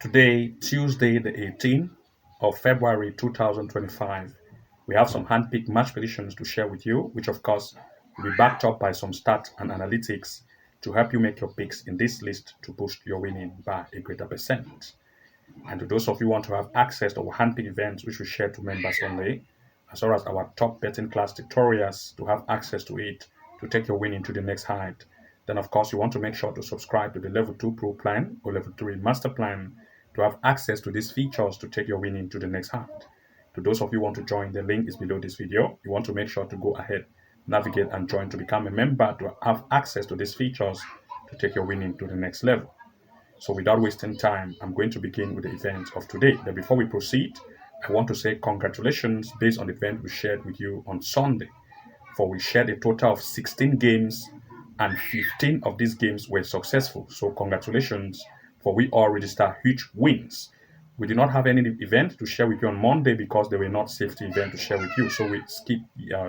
Today, Tuesday, the 18th of February 2025, we have some handpicked match predictions to share with you, which of course will be backed up by some stats and analytics to help you make your picks in this list to boost your winning by a greater percent. And to those of you who want to have access to our handpicked events, which we share to members only, as well as our top betting class tutorials to have access to it to take your winning to the next height, then of course you want to make sure to subscribe to the level 2 pro plan or level 3 master plan to have access to these features to take your winning to the next height. To those of you who want to join, the link is below this video. You want to make sure to go ahead, navigate and join to become a member to have access to these features to take your winning to the next level. So without wasting time, I'm going to begin with the event of today. But before we proceed, I want to say congratulations based on the event we shared with you on Sunday. For we shared a total of 16 games and 15 of these games were successful. So congratulations, for we all registered huge wins. We did not have any event to share with you on Monday because they were not safety event to share with you. So we skipped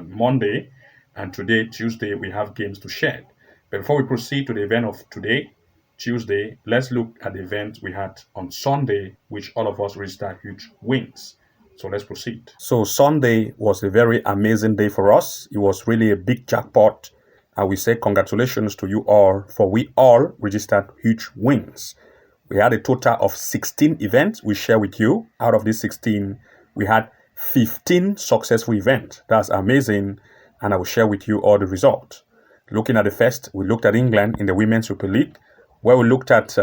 Monday, and today, Tuesday, we have games to share. But before we proceed to the event of today, Tuesday, let's look at the event we had on Sunday, which all of us registered huge wins. So let's proceed. So Sunday was a very amazing day for us. It was really a big jackpot. And we say congratulations to you all, for we all registered huge wins. We had a total of 16 events we share with you. Out of these 16, we had 15 successful events. That's amazing. And I will share with you all the results. Looking at the first, we looked at England in the Women's Super League, where we looked at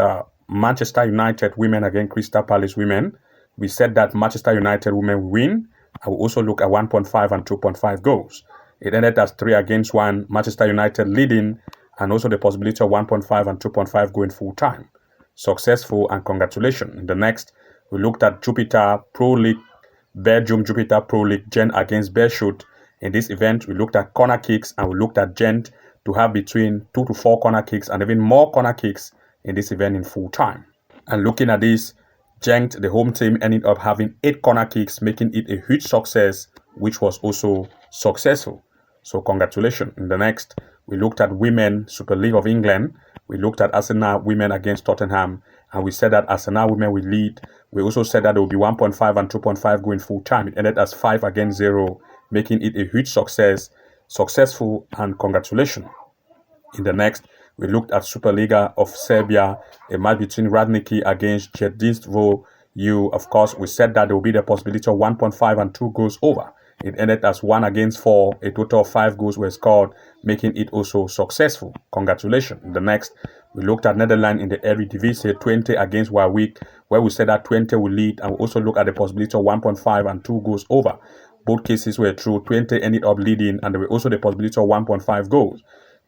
Manchester United women against Crystal Palace women. We said that Manchester United women will win. I will also look at 1.5 and 2.5 goals. It ended as 3-1, Manchester United leading, and also the possibility of 1.5 and 2.5 going full time. Successful, and congratulations. In the next, we looked at Jupiter Pro League, Belgium Jupiter Pro League, Gent against Beerschot. In this event, we looked at corner kicks and we looked at Gent to have between 2 to 4 corner kicks and even more corner kicks in this event in full time. And looking at this, Gent, the home team, ended up having 8 corner kicks, making it a huge success, which was also successful. So congratulations. In the next, we looked at Women Super League of England. We looked at Arsenal women against Tottenham, and we said that Arsenal women will lead. We also said that there will be 1.5 and 2.5 going full time. It ended as 5-0, making it a huge success, successful, and congratulations. In the next, we looked at Superliga of Serbia, a match between Radniki against Jedinstvo. Of course, we said that there will be the possibility of 1.5 and 2 goals over. It ended as 1-4. A total of 5 goals were scored, making it also successful. Congratulations. In the next, we looked at Netherlands in the Eredivisie, 20 against Warwick, where we said that 20 will lead, and we also look at the possibility of 1.5 and 2 goals over. Both cases were true. 20 ended up leading, and there were also the possibility of 1.5 goals.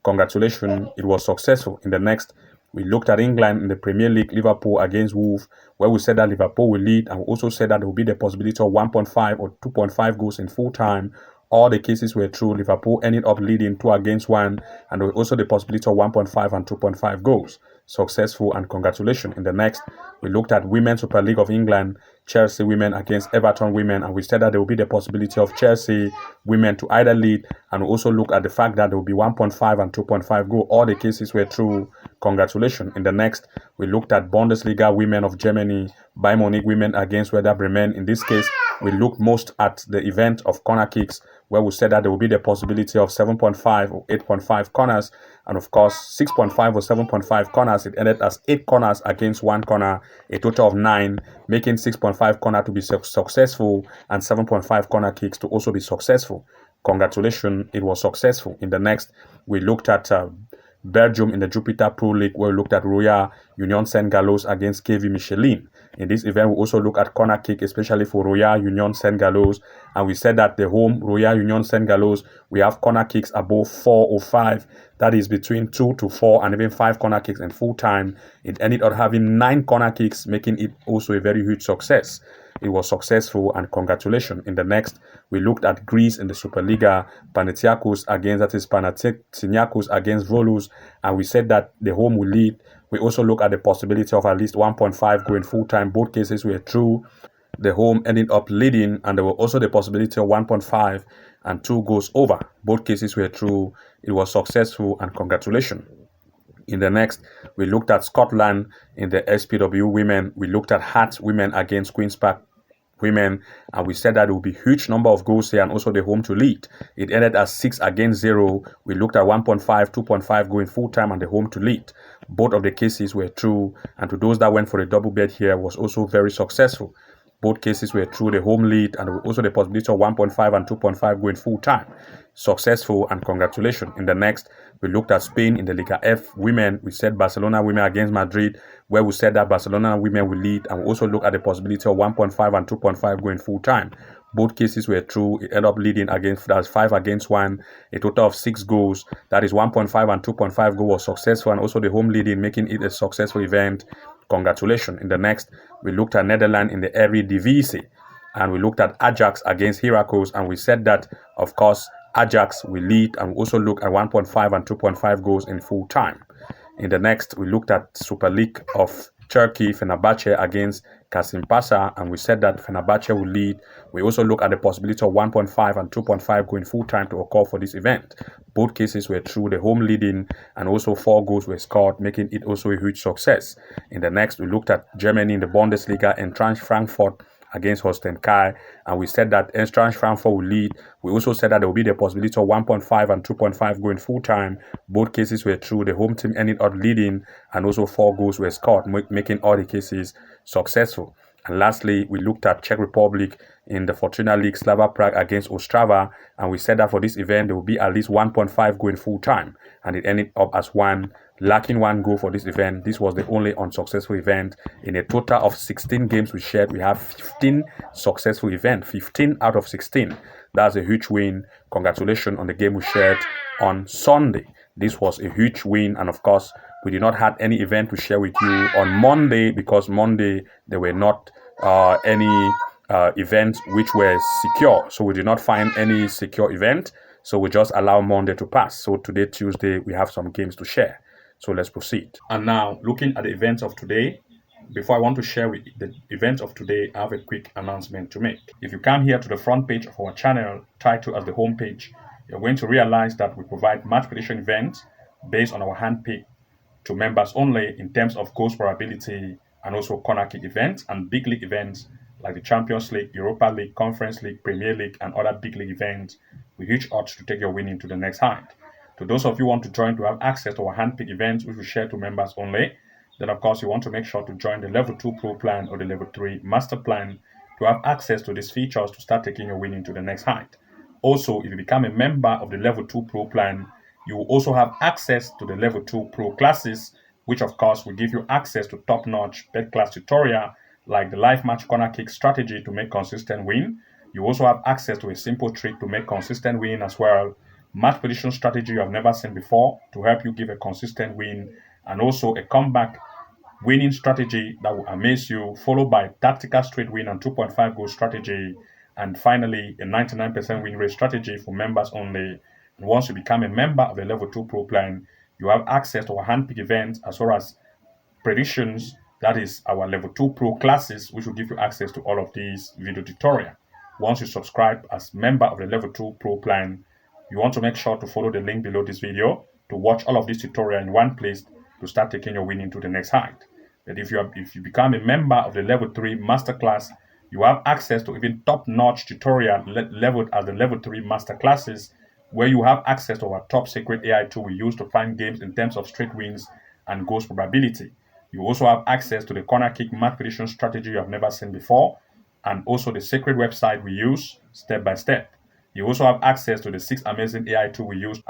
Congratulations, it was successful. In the next, we looked at England in the Premier League, Liverpool against Wolves, where we said that Liverpool will lead, and we also said that there will be the possibility of 1.5 or 2.5 goals in full time. All the cases were true. Liverpool ended up leading 2-1, and there was also the possibility of 1.5 and 2.5 goals. Successful, and congratulations. In the next, we looked at Women's Super League of England, Chelsea women against Everton women, and we said that there will be the possibility of Chelsea women to either lead, and we also look at the fact that there will be 1.5 and 2.5 goal. All the cases were true. Congratulations. In the next, we looked at Bundesliga women of Germany, Bayern Munich women against Werder Bremen. In this case, we looked most at the event of corner kicks, where we said that there will be the possibility of 7.5 or 8.5 corners, and of course 6.5 or 7.5 corners. It ended as 8 corners against 1 corner, a total of 9, making 6.5 corner to be successful and 7.5 corner kicks to also be successful. Congratulations, it was successful. In the next, we looked at Belgium in the Jupiter Pro League, where we looked at Royal Union Saint-Gallois against KV Michelin. In this event, we also look at corner kick, especially for Royal Union Saint-Gallois, and we said that the home Royal Union Saint-Gallois, we have corner kicks above 4 or 5. That is between 2 to 4 and even 5 corner kicks in full time. It ended up having 9 corner kicks, making it also a very huge success. It was successful, and congratulations. In the next, we looked at Greece in the Superliga, Panathinaikos against Volos, and we said that the home will lead. We also look at the possibility of at least 1.5 going full time. Both cases were true. The home ended up leading, and there were also the possibility of 1.5 and 2 goals over. Both cases were true. It was successful, and congratulations. In the next, we looked at Scotland in the SPW women. We looked at Hearts women against Queen's Park women, and we said that it will be huge number of goals here and also the home to lead. It ended as 6-0. We looked at 1.5, 2.5 going full time and the home to lead. Both of the cases were true, and to those that went for the double bet here was also very successful. Both cases were true, the home lead and also the possibility of 1.5 and 2.5 going full time. Successful, and congratulations. In the next, we looked at Spain in the Liga F women. We said Barcelona women against Madrid, where we said that Barcelona women will lead, and we also looked at the possibility of 1.5 and 2.5 going full time. Both cases were true. It ended up leading against, that's 5-1, a total of 6 goals. That is 1.5 and 2.5 goal was successful, and also the home leading, making it a successful event. Congratulations. In the next, we looked at Netherlands in the Eredivisie, and we looked at Ajax against Heracles, and we said that, of course, Ajax will lead, and we also look at 1.5 and 2.5 goals in full time. In the next, we looked at Super League of Turkey, Fenerbahce against Kasimpasa, and we said that Fenerbahce will lead. We also look at the possibility of 1.5 and 2.5 going full time to occur for this event. Both cases were true, the home leading, and also 4 goals were scored, making it also a huge success. In the next, we looked at Germany in the Bundesliga, Eintracht Frankfurt against Holstein Kai, and we said that Eintracht Frankfurt will lead. We also said that there will be the possibility of 1.5 and 2.5 going full time. Both cases were true. The home team ended up leading, and also 4 goals were scored, making all the cases successful. And lastly, we looked at Czech Republic in the Fortuna League, Slava Prague against Ostrava, and we said that for this event there will be at least 1.5 going full time, and it ended up as 1, lacking 1 goal for this event. This was the only unsuccessful event. In a total of 16 games we shared, we have 15 successful events, 15 out of 16. That's a huge win. Congratulations on the game we shared on Sunday. This was a huge win, and of course, we did not have any event to share with you on Monday, because Monday there were not any events which were secure. So we did not find any secure event. So we just allow Monday to pass. So today, Tuesday, we have some games to share. So let's proceed. And now, looking at the events of today, before I want to share with the events of today, I have a quick announcement to make. If you come here to the front page of our channel, titled as the home page, you're going to realize that we provide match prediction events based on our handpick to members only in terms of goals probability, and also corner kick events and big league events like the Champions League, Europa League, Conference League, Premier League, and other big league events with huge odds to take your winning to the next height. To those of you who want to join to have access to our handpick events, which we share to members only, then of course you want to make sure to join the Level 2 Pro Plan or the Level 3 Master Plan to have access to these features to start taking your winning to the next height. Also, if you become a member of the Level 2 Pro Plan, you will also have access to the Level 2 Pro classes, which of course will give you access to top-notch bet class tutorial like the live match corner kick strategy to make consistent win. You also have access to a simple trick to make consistent win as well, match prediction strategy you have never seen before to help you give a consistent win, and also a comeback winning strategy that will amaze you, followed by tactical straight win and 2.5 goal strategy, and finally a 99% win rate strategy for members only. And once you become a member of the Level 2 Pro Plan, you have access to our handpick events as well as predictions, that is our Level 2 Pro classes, which will give you access to all of these video tutorials. Once you subscribe as member of the Level 2 Pro Plan, you want to make sure to follow the link below this video to watch all of these tutorials in one place to start taking your winning to the next height. But if you become a member of the Level 3 Masterclass, you have access to even top-notch tutorial leveled as the Level 3 Masterclasses, where you have access to our top secret AI tool we use to find games in terms of straight wins and goals probability. You also have access to the corner kick match prediction strategy you have never seen before, and also the secret website we use step by step. You also have access to the 6 amazing AI tool we use.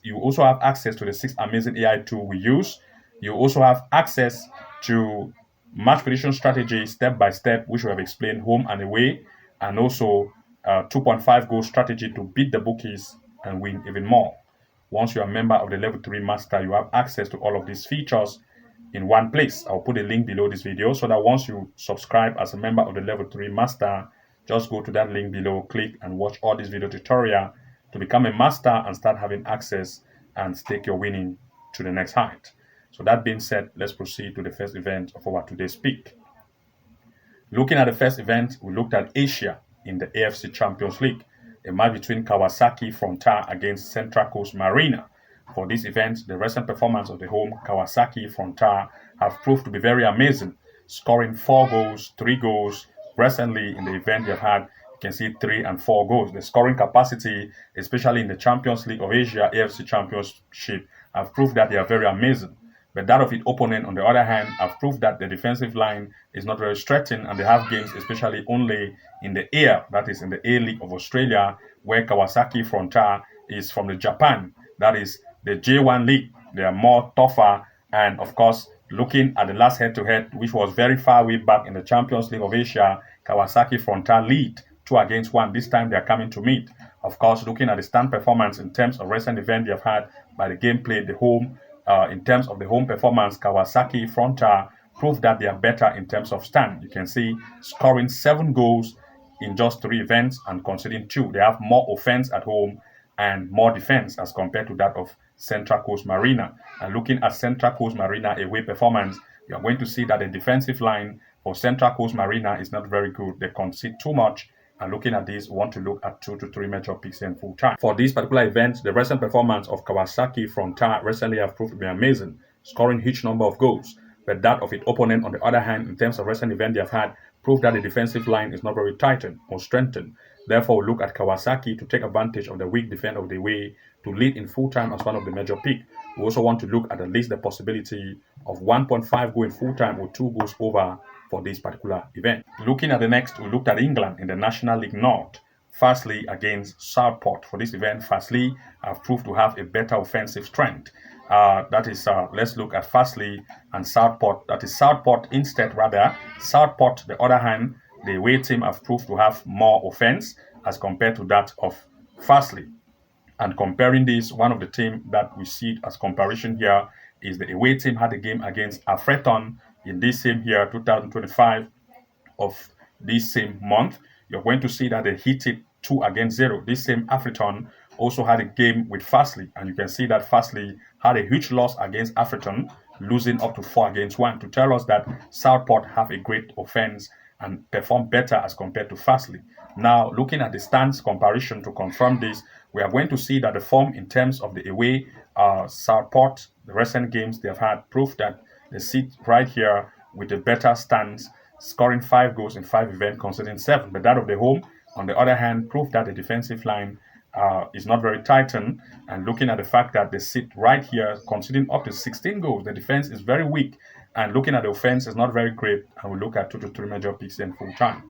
You also have access to the 6 amazing AI tool we use. You also have access to match prediction strategy step by step, which we have explained home and away, and also 2.5 goal strategy to beat the bookies and win even more. Once you are a member of the Level 3 Master, you have access to all of these features in one place. I'll put a link below this video so that once you subscribe as a member of the Level 3 Master, just go to that link below, click and watch all this video tutorial to become a master and start having access and take your winning to the next height. So that being said, let's proceed to the first event of our today's pick. Looking at the first event, we looked at Asia in the AFC Champions League, a match between Kawasaki Frontier against Central Coast Marina. For this event, the recent performance of the home Kawasaki Frontier have proved to be very amazing, scoring 4 goals, 3 goals. Recently, in the event they've had, you can see 3 and 4 goals. The scoring capacity, especially in the Champions League of Asia AFC Championship, have proved that they are very amazing. But that of its opponent, on the other hand, have proved that the defensive line is not very stretching, and they have games, especially only in the air, that is in the A League of Australia, where Kawasaki Frontier is from the Japan, that is the J1 League. They are more tougher, and of course, looking at the last head-to-head, which was very far way back in the Champions League of Asia, Kawasaki Frontier lead 2-1. This time they are coming to meet. Of course, looking at the stand performance in terms of recent event they have had by the gameplay, the home, in terms of the home performance, Kawasaki Frontier proved that they are better in terms of stand. You can see scoring 7 goals in just 3 events and conceding 2. They have more offense at home and more defense as compared to that of Central Coast Marina. And looking at Central Coast Marina away performance, you are going to see that the defensive line for Central Coast Marina is not very good. They concede too much. And looking at this, we want to look at 2 to 3 major picks in full time. For this particular event, the recent performance of Kawasaki Frontier recently have proved to be amazing, scoring huge number of goals. But that of its opponent, on the other hand, in terms of recent event they have had, proved that the defensive line is not very tightened or strengthened. Therefore, we look at Kawasaki to take advantage of the weak defense of the way to lead in full time as one of the major pick. We also want to look at least the possibility of 1.5 goal in full time or 2 goals over for this particular event. Looking at the next, we looked at England in the National League North. Farsley against Southport. For this event, Farsley have proved to have a better offensive strength. Let's look at Farsley and Southport. That is Southport instead, rather. Southport, the other hand, the away team have proved to have more offense as compared to that of Farsley. And comparing this, one of the teams that we see as comparison here is the away team had a game against Afreton in this same year, 2025 of this same month. You're going to see that they hit it 2-0. This same Afreton also had a game with Farsley, and you can see that Farsley had a huge loss against Afreton, losing up to 4-1, to tell us that Southport have a great offense and perform better as compared to Farsley. Now, looking at the stands comparison to confirm this, we are going to see that the form in terms of the away Southport, the recent games they have had, prove that they sit right here with a better stance, scoring 5 goals in 5 events, conceding 7. But that of the home, on the other hand, proved that the defensive line is not very tightened. And looking at the fact that they sit right here, conceding up to 16 goals, the defense is very weak. And looking at the offense is not very great. And we look at 2 to 3 major picks in full time.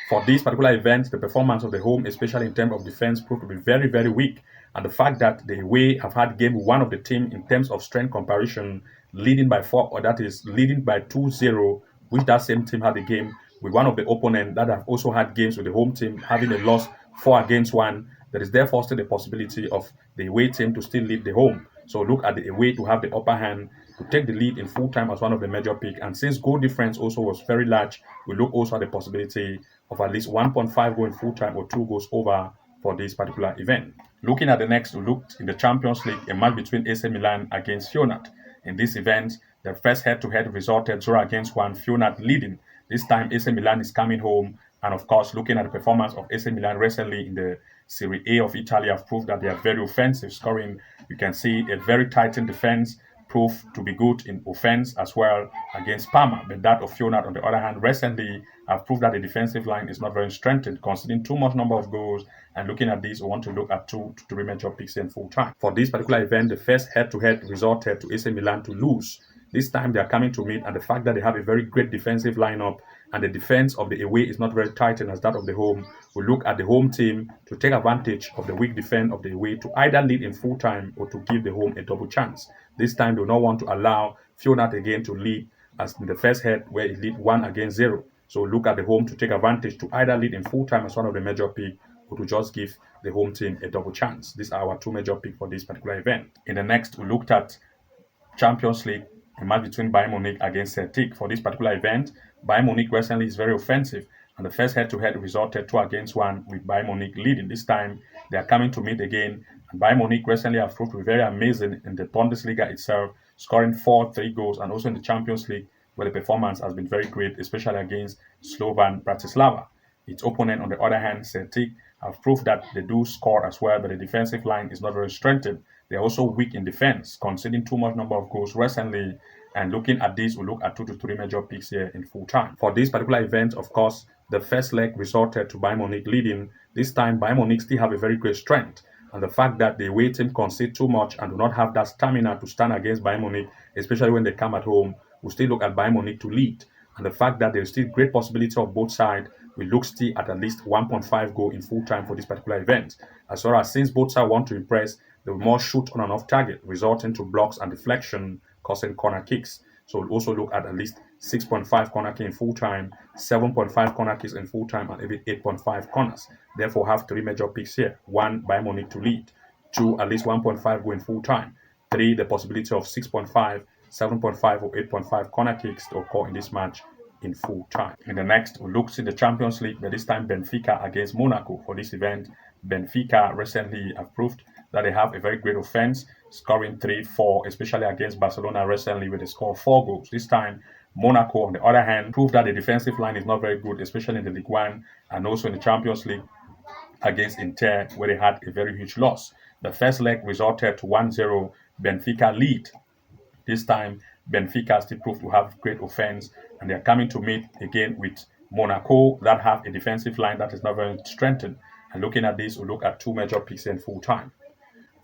For this particular event, the performance of the home, especially in terms of defense, proved to be very, very weak. And the fact that the away have had game one of the team in terms of strength comparison, leading by 4, or that is leading by 2-0, which that same team had a game with one of the opponents that have also had games with the home team having a loss 4-1. There is therefore still the possibility of the away team to still lead the home. So look at the away to have the upper hand, to take the lead in full time as one of the major pick. And since goal difference also was very large, we look also at the possibility of at least 1.5 goal in full time or 2 goals over for this particular event. Looking at the next, we looked in the Champions League, a match between AC Milan against Feyenoord. In this event, the first head-to-head resulted 0-1, Feyenoord leading. This time, AC Milan is coming home. And of course, looking at the performance of AC Milan recently in the Serie A of Italy have proved that they are very offensive, scoring. You can see a very tightened defense, proved to be good in offense as well against Parma. But that of Feyenoord, on the other hand, recently have proved that the defensive line is not very strengthened, conceding too much number of goals. And looking at this, we want to look at 2 to 3 major picks in full time. For this particular event, the first head-to-head resulted to AC Milan to lose. This time they are coming to meet, and the fact that they have a very great defensive lineup and the defense of the away is not very tightened as that of the home, we look at the home team to take advantage of the weak defense of the away to either lead in full time or to give the home a double chance. This time they do not want to allow Feyenoord again to lead as in the first head where it lead 1-0. So look at the home to take advantage to either lead in full time as one of the major pick or to just give the home team a double chance. These are our 2 major picks for this particular event. In the next, we looked at Champions League, a match between Bayern Munich against Celtic. For this particular event, Bayern Munich recently is very offensive, and the first head-to-head resulted 2-1 with Bayern Munich leading. This time, they are coming to meet again, and Bayern Munich recently have proved to be very amazing in the Bundesliga itself, scoring 3 goals, and also in the Champions League, where the performance has been very great, especially against Slovan Bratislava. Its opponent, on the other hand, Celtic, have proved that they do score as well, but the defensive line is not very strengthened. They're also weak in defense, conceding too much number of goals recently. And looking at this, we look at 2 to 3 major picks here in full time. For this particular event, of course, the first leg resulted to Bayern Munich leading. This time, Bayern Munich still have a very great strength. And the fact that the away team concede too much and do not have that stamina to stand against Bayern Munich, especially when they come at home, we still look at Bayern Munich to lead. And the fact that there is still great possibility of both sides, we look still at least 1.5 goal in full time for this particular event. As well as since both sides want to impress, they will more shoot on and off target, resulting to blocks and deflection, causing corner kicks. So we'll also look at least 6.5 corner kick in full time, 7.5 corner kicks in full time, and even 8.5 corners. Therefore, have 3 major picks here. 1, Bayern Munich to lead. 2, at least 1.5 goal in full time. 3, the possibility of 6.5, 7.5, or 8.5 corner kicks to occur in this match in full time. In the next, we'll look to the Champions League, but this time Benfica against Monaco. For this event, Benfica recently have proved that they have a very great offense, scoring 3-4, especially against Barcelona recently with a score of 4 goals. This time, Monaco, on the other hand, proved that the defensive line is not very good, especially in the Ligue 1 and also in the Champions League against Inter, where they had a very huge loss. The first leg resulted to 1-0 Benfica lead. This time, Benfica still proved to have great offense, and they are coming to meet again with Monaco that have a defensive line that is not very strengthened. And looking at this, we'll look at 2 major picks in full time.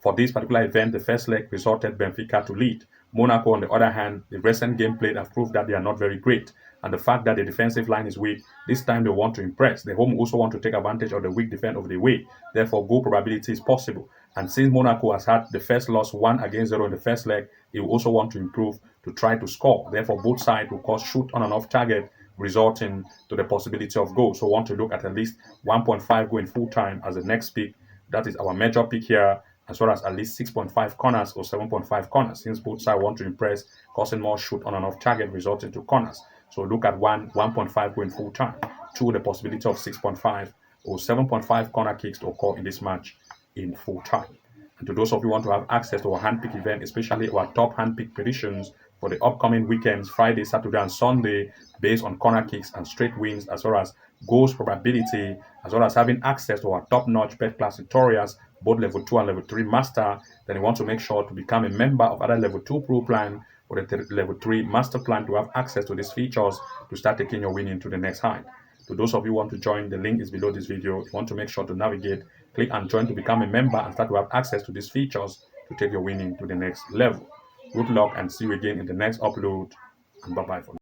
For this particular event, the first leg resulted Benfica to lead. Monaco, on the other hand, the recent game played have proved that they are not very great. And the fact that the defensive line is weak, this time they want to impress. The home also want to take advantage of the weak defense of the away. Therefore, goal probability is possible. And since Monaco has had the first loss 1-0 in the first leg, they will also want to improve to try to score. Therefore, both sides will cause shoot on and off target, resulting to the possibility of goal. So, want to look at least 1.5 goal in full time as the next pick. That is our major pick here, as well as at least 6.5 corners or 7.5 corners, since both sides want to impress, causing more shoot on and off target, resulting to corners. So look at 1.5 goal in full time. 2, the possibility of 6.5 or 7.5 corner kicks to occur in this match in full time. And to those of you who want to have access to our handpick event, especially our top handpick predictions for the upcoming weekends, Friday, Saturday, and Sunday, based on corner kicks and straight wins, as well as goals probability, as well as having access to our top-notch bet class tutorials, both level 2 and level 3 master, then you want to make sure to become a member of either level 2 pro plan or the level 3 master plan to have access to these features to start taking your winning to the next height. To those of you who want to join, the link is below this video. You want to make sure to navigate, click and join to become a member and start to have access to these features to take your winning to the next level. Good luck and see you again in the next upload, and bye-bye for now.